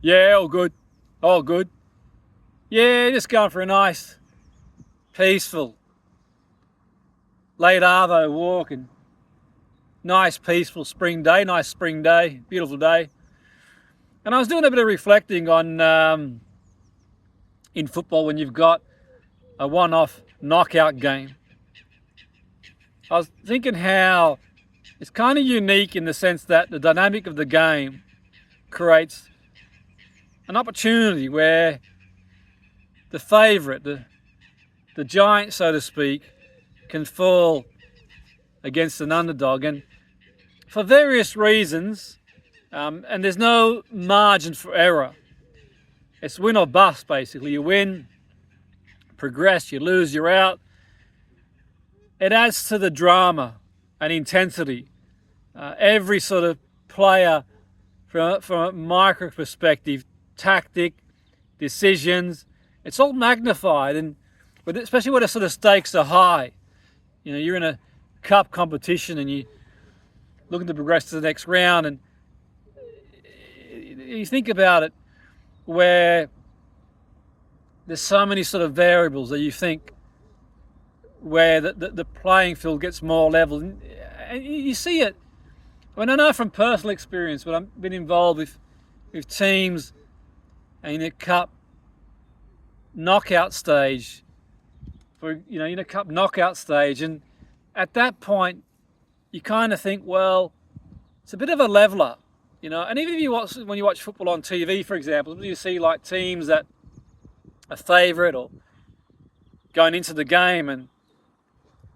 Yeah, all good. All good. Yeah, just going for a nice, peaceful, late arvo walk and nice, peaceful spring day. Nice spring day. Beautiful day. And I was doing a bit of reflecting on in football when you've got a one-off knockout game. I was thinking how it's kind of unique in the sense that the dynamic of the game creates an opportunity where the favourite, the giant, so to speak, can fall against an underdog. And for various reasons, and there's no margin for error. It's win or bust, basically. You win, progress, you lose, you're out. It adds to the drama and intensity. Every sort of player, from a micro perspective, tactic, decisions, it's all magnified, and especially when the sort of stakes are high. You know, you're in a cup competition and you're looking to progress to the next round, and you think about it where there's so many sort of variables that you think where the playing field gets more level. And you see it. I mean, I know from personal experience, but I've been involved with teams in a cup knockout stage, in a cup knockout stage, and at that point, you kind of think, well, it's a bit of a leveler, And even if when you watch football on TV, for example, you see like teams that are favourite or going into the game, and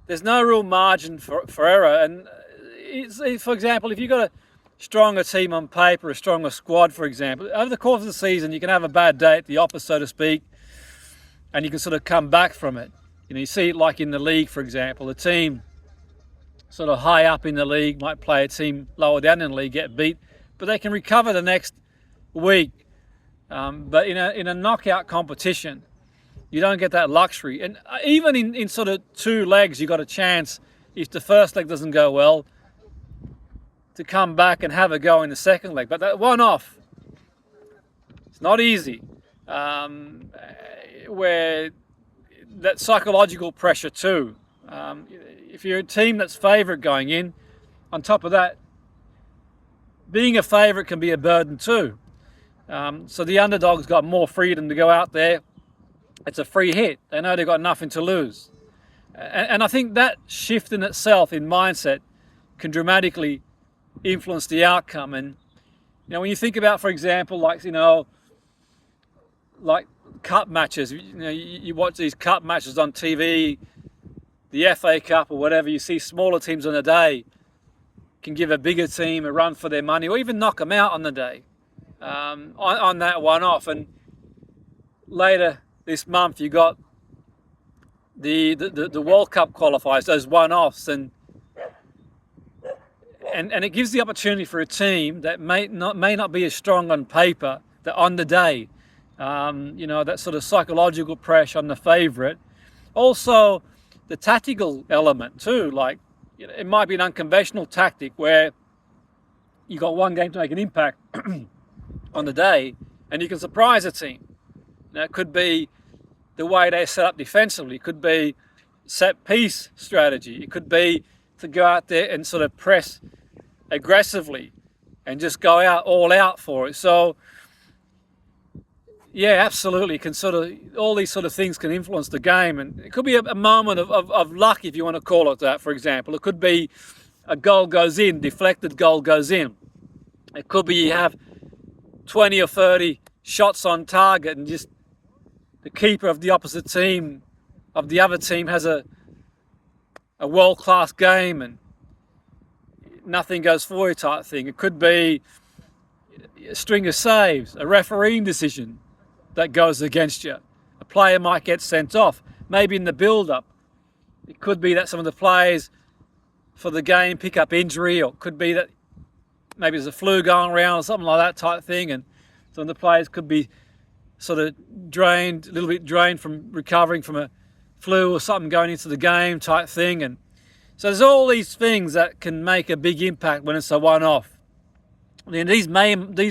there's no real margin for error. And for example, if you've got a stronger team on paper, a stronger squad, for example, over the course of the season, you can have a bad day at the office, so to speak, and you can sort of come back from it. You see it like in the league, for example, a team sort of high up in the league might play a team lower down in the league, get beat, but they can recover the next week. But in a knockout competition, you don't get that luxury. And even in sort of two legs, you got a chance, if the first leg doesn't go well, to come back and have a go in the second leg. But that one off, it's not easy. Where that psychological pressure too. If you're a team that's favourite going in, on top of that, being a favourite can be a burden too. So the underdog's got more freedom to go out there. It's a free hit. They know they've got nothing to lose. And I think that shift in itself in mindset can dramatically influence the outcome. And when you think about, for example, like cup matches, you watch these cup matches on TV, the FA Cup or whatever, you see smaller teams on the day can give a bigger team a run for their money, or even knock them out on the day, on that one off. And later this month you got the World Cup qualifiers, those one-offs, and it gives the opportunity for a team that may not be as strong on paper, that on the day, that sort of psychological pressure on the favourite. Also, the tactical element too, like it might be an unconventional tactic where you got one game to make an impact on the day, and you can surprise a team. It could be the way they set up defensively. It could be set piece strategy. It could be to go out there and sort of press aggressively and just go out all out for it. So yeah, absolutely. All these sort of things can influence the game, and it could be a moment of luck, if you want to call it that. For example, it could be a goal goes in, deflected goal goes in. It could be you have 20 or 30 shots on target, and just the keeper of the opposite team, of the other team, has a world-class game and nothing goes for you type thing. It could be a string of saves, a refereeing decision that goes against you. A player might get sent off, maybe in the build-up. It could be that some of the players for the game pick up injury, or it could be that maybe there's a flu going around or something like that type thing, and some of the players could be sort of a little bit drained from recovering from a flu or something going into the game type thing. And so there's all these things that can make a big impact when it's a one-off. And these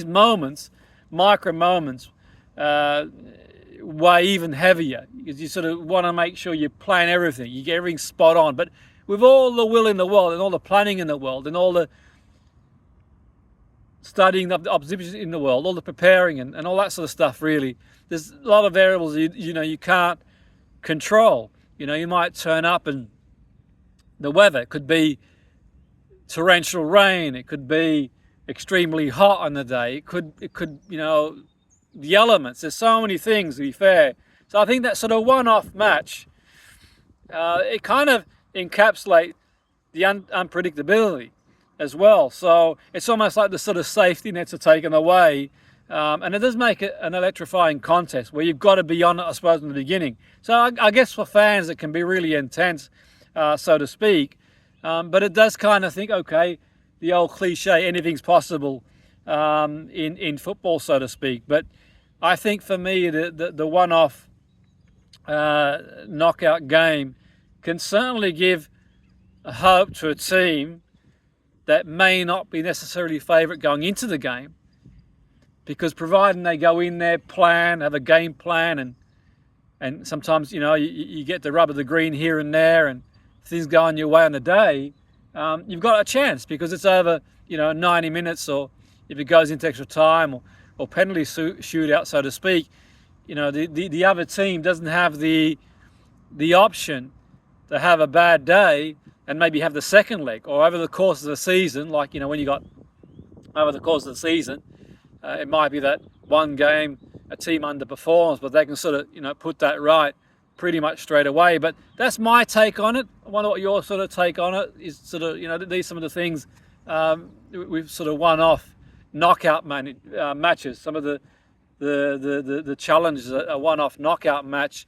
moments micro moments weigh even heavier, because you sort of want to make sure you plan everything, you get everything spot on. But with all the will in the world and all the planning in the world and all the studying of the opposition in the world, all the preparing and all that sort of stuff, really, there's a lot of variables you can't control. You might turn up and the weather could be torrential rain, it could be extremely hot on the day, it could the elements. There's so many things, to be fair. So I think that sort of one-off match, it kind of encapsulates the unpredictability as well. So it's almost like the sort of safety nets are taken away, and it does make it an electrifying contest where you've got to be on it, I suppose, in the beginning. So I guess for fans it can be really intense, so to speak, but it does kind of think, okay, the old cliche, anything's possible in football, so to speak. But I think for me, the one-off knockout game can certainly give hope to a team that may not be necessarily favourite going into the game, because providing they go in there, have a game plan, and sometimes you get the rub of the green here and there, and things going your way on the day, you've got a chance, because it's over 90 minutes, or if it goes into extra time or penalty shootout, so to speak. The other team doesn't have the option to have a bad day and maybe have the second leg, or over the course of the season, like when you got over the course of the season, it might be that one game a team underperforms, but they can sort of put that right pretty much straight away. But that's my take on it. I wonder what your sort of take on it is. Sort of these some of the things we've sort of one-off knockout matches. Some of the challenges a one-off knockout match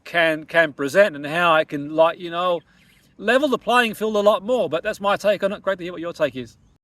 can present, and how it can level the playing field a lot more. But that's my take on it. Great to hear what your take is.